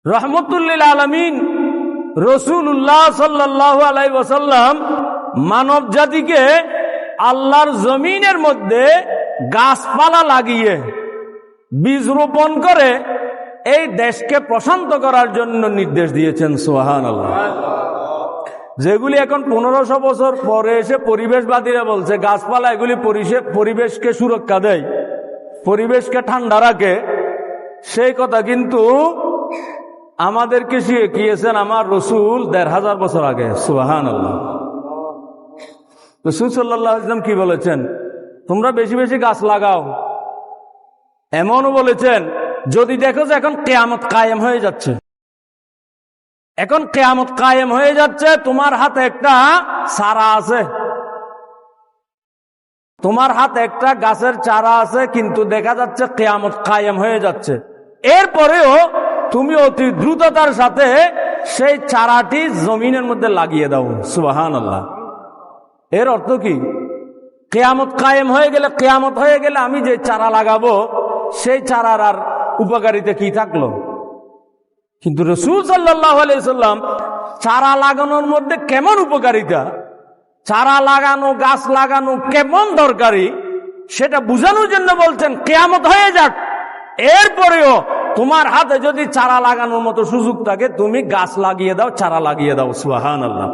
রহমতুল্লিল আলামিন রাসূলুল্লাহ সাল্লাল্লাহু আলাইহি ওয়াসাল্লাম মানব জাতিকে আল্লাহর জমিনের মধ্যে গাছপালা লাগিয়ে বীজ রোপণ করে এই দেশকে প্রশান্ত করার জন্য নির্দেশ দিয়েছেন। সুবহানাল্লাহ। যেগুলি এখন 1500 বছর পরে এসে পরিবেশবাদীরা বলছে গাছপালা এগুলি পরিবেশকে সুরক্ষা দেয়, পরিবেশকে ঠান্ডা রাখে, সেই কথা কিন্তু আমাদেরকে শিখিয়েছেন আমার রসুল 1500 বছর আগে। সুবহানাল্লাহ। রাসূল সাল্লাল্লাহু আলাইহি ওয়াসাল্লাম কি বলেছেন? তোমরা বেশি বেশি গাছ লাগাও। এমনও বলেছেন যদি দেখো যে এখন কিয়ামত কায়েম হয়ে যাচ্ছে, এখন কিয়ামত কায়েম হয়ে যাচ্ছে, তোমার হাতে একটা চারা আছে, তোমার হাতে একটা গাছের চারা আছে, কিন্তু দেখা যাচ্ছে কিয়ামত কায়েম হয়ে যাচ্ছে, এরপরেও তুমি অতি দ্রুততার সাথে সেই চারাটি জমিনের মধ্যে লাগিয়ে দাও। সুবহানাল্লাহ। এর অর্থ কি? কিয়ামত কায়েম হয়ে গেলে, কিয়ামত হয়ে গেলে আমি যে চারা লাগাবো সেই চারার আর উপকারিতা কি থাকলো? কিন্তু রাসূল সাল্লাল্লাহু আলাইহি ওয়াসাল্লাম চারা লাগানোর মধ্যে কেমন উপকারিতা, চারা লাগানো, গাছ লাগানো কেমন দরকারি, সেটা বোঝানোর জন্য বলছেন কিয়ামত হয়ে যাক, এরপরেও তোমার হাতে যদি চারা লাগানোর মতো সুযোগ থাকে তুমি গাছ লাগিয়ে দাও, চারা লাগিয়ে দাও। সুবহানাল্লাহ।